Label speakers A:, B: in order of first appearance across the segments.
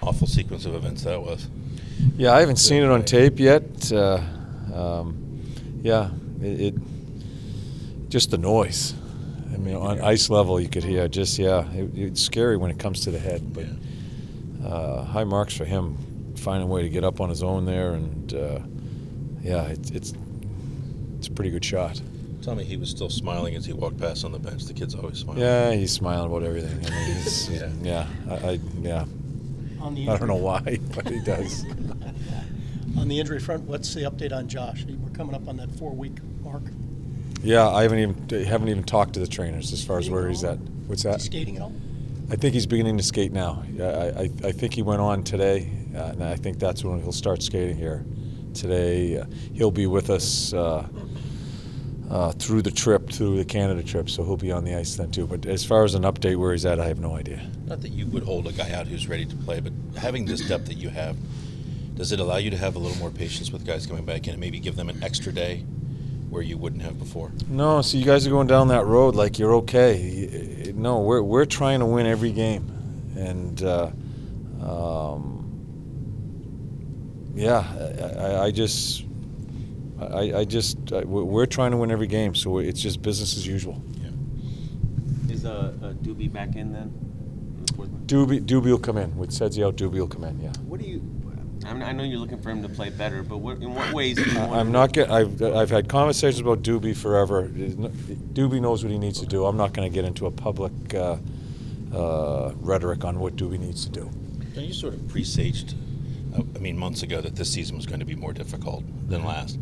A: awful sequence of events that was.
B: Yeah, I haven't seen it on tape yet. Yeah, it just the noise. I mean, on ice level, you could hear just it's scary when it comes to the head. But high marks for him, finding a way to get up on his own there, and it's a pretty good shot.
A: Tell me, he was still smiling as he walked past on the bench. The kid's always smiling.
B: Yeah, he's smiling about everything. I mean, he's, I don't know why, but he does.
C: On the injury front, what's the update on Josh? We're coming up on that 4-week mark.
B: Yeah, I haven't even talked to the trainers as far as where he's at. What's that?
C: Is he skating at all?
B: I think he's beginning to skate now. I think he went on today, and I think that's when he'll start skating here. Today, he'll be with us through the Canada trip, so he'll be on the ice then too. But as far as an update where he's at, I have no idea.
A: Not that you would hold a guy out who's ready to play, but having this depth that you have, does it allow you to have a little more patience with guys coming back in and maybe give them an extra day where you wouldn't have before? No, so you guys are going down that road like you're okay. No, we're trying to win every game, and we're trying to win every game, so it's just business as usual.
D: Yeah. Is Doobie back in then?
B: Doobie will come in. With Sedzi out, Doobie will come in. Yeah.
D: What do you? I know you're looking for him to play better, but in what ways do you want
B: I'm not I've had conversations about Doobie forever. Doobie knows what he needs to do. I'm not going to get into a public rhetoric on what Doobie needs to do.
A: Now, you sort of presaged, months ago that this season was going to be more difficult than last.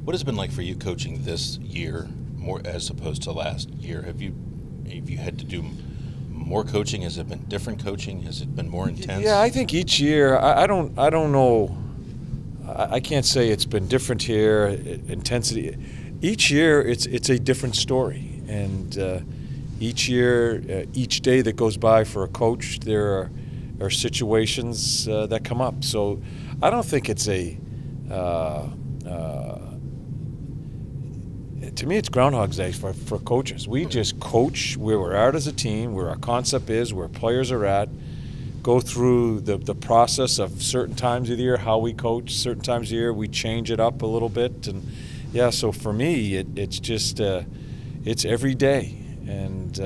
A: What has it been like for you coaching this year more as opposed to last year? Have you had to do more coaching? Has it been different coaching? Has it been more intense?
B: Yeah, I think each year, I don't know. I can't say it's been different here. Intensity. Each year, it's a different story, and each year, each day that goes by for a coach, there are situations that come up. So I don't think it's to me, it's Groundhog's Day for coaches. We just coach where we're at as a team, where our concept is, where players are at, go through the process of certain times of the year, how we coach, certain times of the year, we change it up a little bit. And yeah, so for me, it's just, it's every day. And,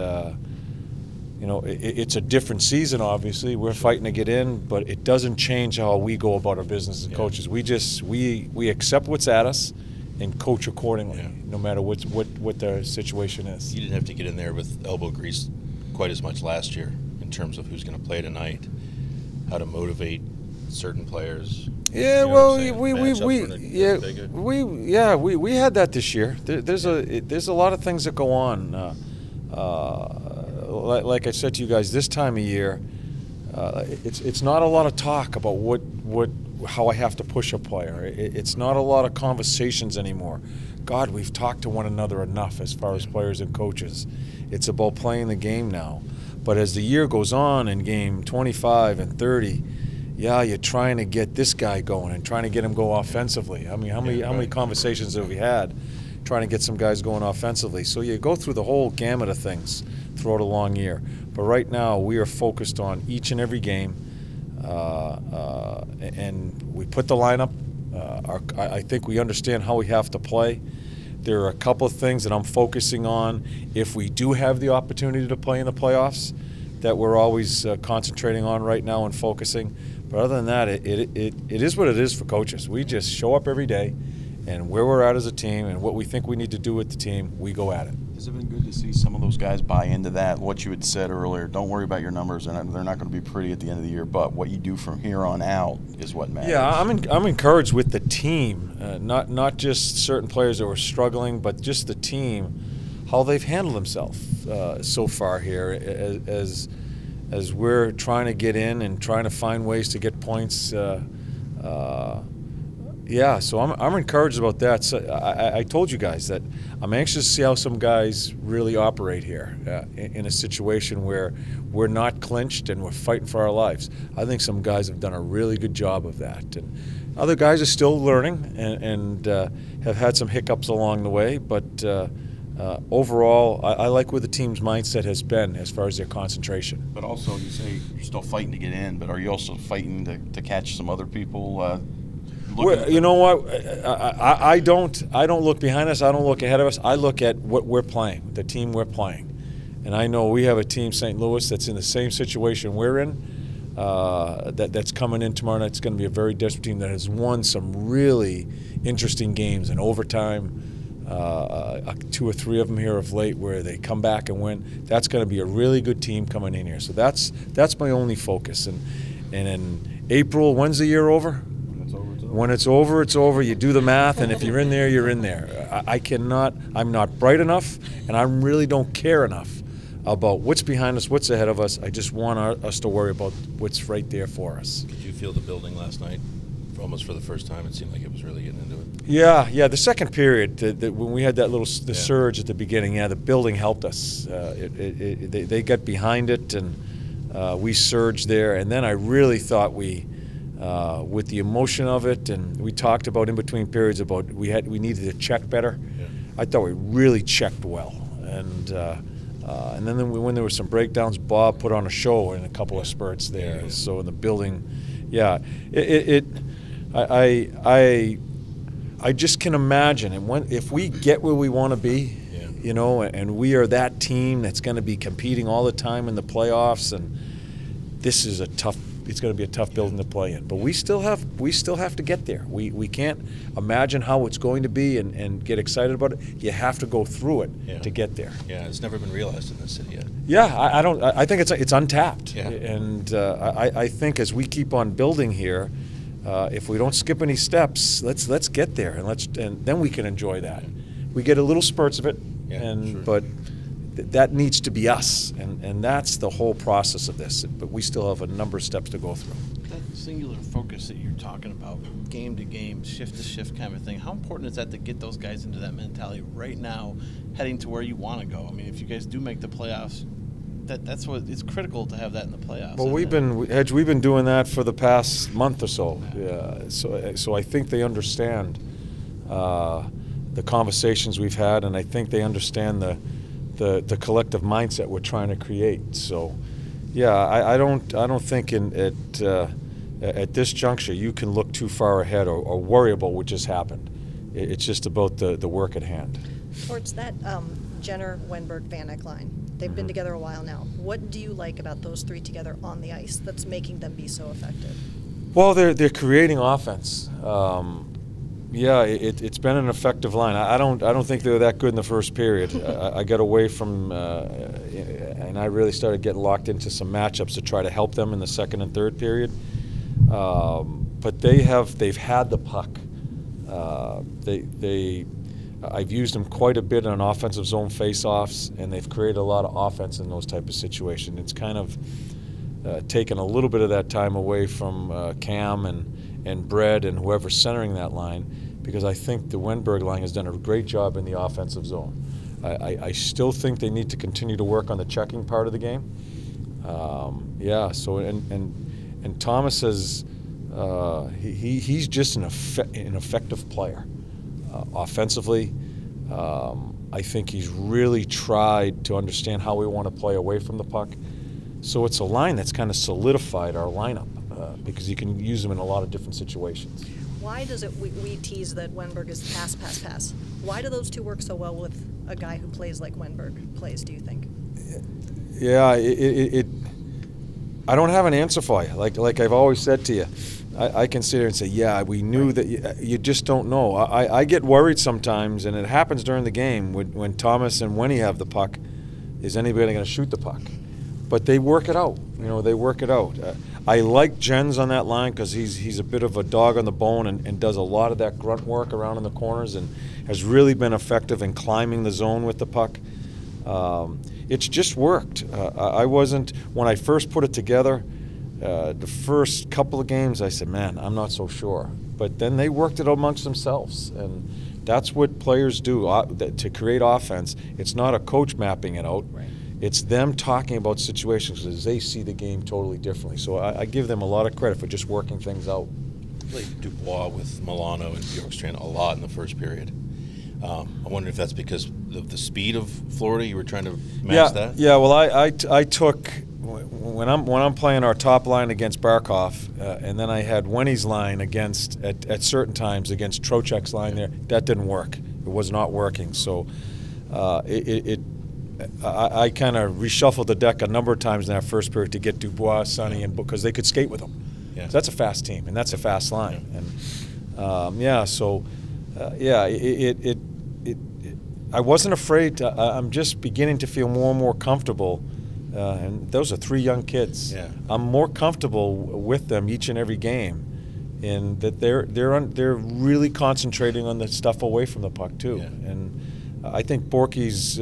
B: it's a different season, obviously. We're fighting to get in, but it doesn't change how we go about our business as coaches. We accept what's at us and coach accordingly, no matter what their situation is.
A: You didn't have to get in there with elbow grease quite as much last year in terms of who's going to play tonight, how to motivate certain players.
B: Yeah, well, we had that this year. There's a lot of things that go on. Like I said to you guys, this time of year, it's not a lot of talk about how I have to push a player. It's not a lot of conversations anymore. God, we've talked to one another enough as far as players and coaches. It's about playing the game now. But as the year goes on in game 25 and 30, you're trying to get this guy going and trying to get him go offensively. I mean, how many conversations have we had trying to get some guys going offensively? So you go through the whole gamut of things throughout a long year. But right now, we are focused on each and every game. And we put the lineup. I think we understand how we have to play. There are a couple of things that I'm focusing on if we do have the opportunity to play in the playoffs that we're always concentrating on right now and focusing. But other than that, it is what it is for coaches. We just show up every day, and where we're at as a team and what we think we need to do with the team, we go at it.
E: Has it been good to see some of those guys buy into that? What you had said earlier, don't worry about your numbers, they're not going to be pretty at the end of the year, but what you do from here on out is what matters.
B: Yeah, I'm encouraged with the team, not just certain players that were struggling, but just the team, how they've handled themselves so far here as we're trying to get in and trying to find ways to get points. Yeah, so I'm encouraged about that. So I told you guys that I'm anxious to see how some guys really operate here in a situation where we're not clinched and we're fighting for our lives. I think some guys have done a really good job of that. And other guys are still learning and have had some hiccups along the way, but overall, I like where the team's mindset has been as far as their concentration.
E: But also, you say you're still fighting to get in, but are you also fighting to catch some other people?
B: You know what? I don't look behind us. I don't look ahead of us. I look at what we're playing, the team we're playing. And I know we have a team, St. Louis, that's in the same situation we're in, that's coming in tomorrow night. It's going to be a very desperate team that has won some really interesting games in overtime, 2 or 3 of them here of late where they come back and win. That's going to be a really good team coming in here. So that's my only focus. And in April, when's the year over? When it's over, it's over. You do the math, and if you're in there, you're in there. I'm not bright enough, and I really don't care enough about what's behind us, what's ahead of us. I just want us to worry about what's right there for us.
A: Did you feel the building last night? Almost for the first time, it seemed like it was really getting into it.
B: Yeah. The second period, when we had that little surge at the beginning, the building helped us. They got behind it, and we surged there. And then I really thought with the emotion of it, and we talked about in between periods about we needed to check better. Yeah. I thought we really checked well, and then when there were some breakdowns, Bob put on a show in a couple of spurts there. Yeah. So in the building, I just can imagine, and if we get where we want to be, and we are that team that's going to be competing all the time in the playoffs, and this is it's going to be a tough building to play in. But we still have to get there. We can't imagine how it's going to be and get excited about it. You have to go through it to get there.
A: Yeah, it's never been realized in this city yet.
B: Yeah, I think it's untapped.
A: Yeah.
B: And I think as we keep on building here, if we don't skip any steps, let's get there and then we can enjoy that. We get a little spurts of it, but that needs to be us, and that's the whole process of this. But we still have a number of steps to go through.
F: That singular focus that you're talking about, game to game, shift to shift kind of thing, how important is that to get those guys into that mentality right now, heading to where you want to go? I mean, if you guys do make the playoffs, that's what it's critical to have that in the playoffs.
B: Well, we've been doing that for the past month or so. Yeah. So I think they understand the conversations we've had, and I think they understand the collective mindset we're trying to create. So, I don't think at this juncture you can look too far ahead or worry about what just happened. It's just about the work at hand.
G: Towards that Jenner, Wenberg, Van Eck line, they've been together a while now. What do you like about those three together on the ice that's making them be so effective?
B: Well, they're creating offense. It's been an effective line. I don't think they were that good in the first period. I got away from, and I really started getting locked into some matchups to try to help them in the second and third period. But they've had the puck. I've used them quite a bit on offensive zone face-offs, and they've created a lot of offense in those type of situations. It's kind of taken a little bit of that time away from Cam and Brett and whoever's centering that line, because I think the Wenberg line has done a great job in the offensive zone. I still think they need to continue to work on the checking part of the game. And Thomas has he's just an effective player. Offensively, I think he's really tried to understand how we want to play away from the puck. So it's a line that's kind of solidified our lineup because you can use them in a lot of different situations.
G: Why does it, we tease that Wenberg is pass. Why do those two work so well with a guy who plays like Wenberg plays, do you think?
B: Yeah, I don't have an answer for you. Like I've always said to you, I can sit here and say, yeah, we knew that. You just don't know. I get worried sometimes, and it happens during the game when Thomas and Wenny have the puck. Is anybody going to shoot the puck? But they work it out. They work it out. I like Jens on that line because he's a bit of a dog on the bone and does a lot of that grunt work around in the corners and has really been effective in climbing the zone with the puck. It's just worked. I wasn't, when I first put it together, the first couple of games, I said, man, I'm not so sure. But then they worked it amongst themselves, and that's what players do to create offense. It's not a coach mapping it out. Right. It's them talking about situations because they see the game totally differently. So I give them a lot of credit for just working things out.
A: Played Dubois with Milano and Bjorkstrand a lot in the first period. I wonder if that's because of the speed of Florida. You were trying to match that.
B: Yeah. Well, I took when I'm playing our top line against Barkov, and then I had Wenny's line against at certain times against Trocheck's line there. That didn't work. It was not working. So I kind of reshuffled the deck a number of times in that first period to get Dubois, Sonny, and because they could skate with them.
A: Yeah.
B: So that's a fast team, and that's a fast line.
A: Yeah.
B: And I wasn't afraid. I'm just beginning to feel more and more comfortable. And those are 3 young kids.
A: Yeah.
B: I'm more comfortable with them each and every game, in that they're really concentrating on the stuff away from the puck too.
A: Yeah.
B: And I think Borky's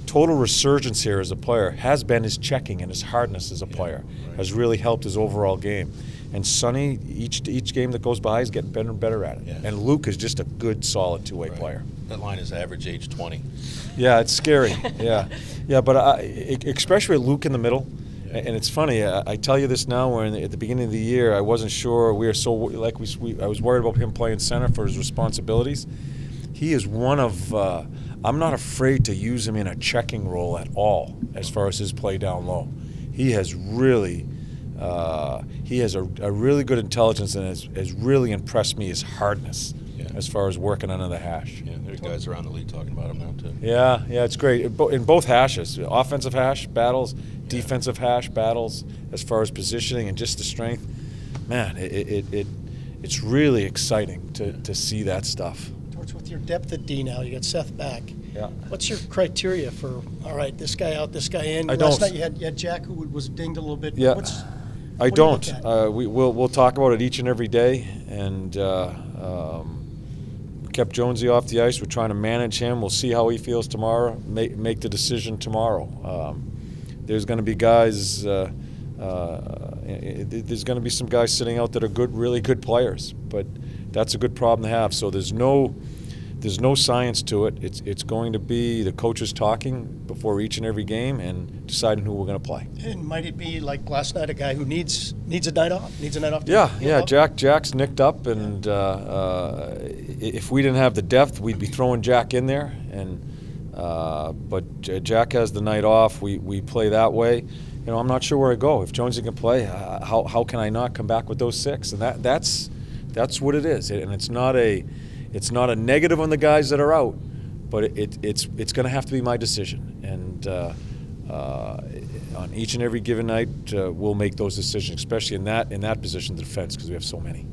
B: total resurgence here as a player has been his checking and his hardness as a player.
A: Right.
B: Has really helped his overall game. And Sonny, each game that goes by, is getting better and better at it.
A: Yeah.
B: And Luke is just a good, solid two-way player.
A: That line is average age 20.
B: Yeah, it's scary. Yeah, but especially with Luke in the middle. And it's funny. I tell you this now. When at the beginning of the year, I wasn't sure. We were so I was worried about him playing center for his responsibilities. He is one of. I'm not afraid to use him in a checking role at all as far as his play down low. He has really. He has a really good intelligence, and has really impressed me, his hardness as far as working under the hash.
A: Yeah, there's guys around the league talking about him now too.
B: Yeah, it's great in both hashes, offensive hash battles, defensive hash battles, as far as positioning and just the strength. Man, it's really exciting to see that stuff.
C: Torch, with your depth at D now, you got Seth back.
B: Yeah.
C: What's your criteria for, all right, this guy out, this guy in?
B: I
C: Last
B: don't.
C: night you had Jack, who was dinged a little bit.
B: Yeah. I
C: what do you
B: don't.
C: look at?
B: We'll talk about it each and every day, and kept Jonesy off the ice. We're trying to manage him. We'll see how he feels tomorrow. Make the decision tomorrow. There's going to be guys. There's going to be some guys sitting out that are good, really good players, but that's a good problem to have. So there's no science to it. It's going to be the coaches talking before each and every game and deciding who we're going to play.
C: And might it be like last night, a guy who needs a night off? Needs a night off?
B: Yeah. Jack's nicked up, and if we didn't have the depth, we'd be throwing Jack in there. But Jack has the night off. We play that way. I'm not sure where I go. If Jonesy can play, how can I not come back with those 6? And that's what it is. And it's not a negative on the guys that are out, but it's going to have to be my decision. And on each and every given night, we'll make those decisions, especially in that position, the defense, because we have so many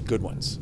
B: good ones.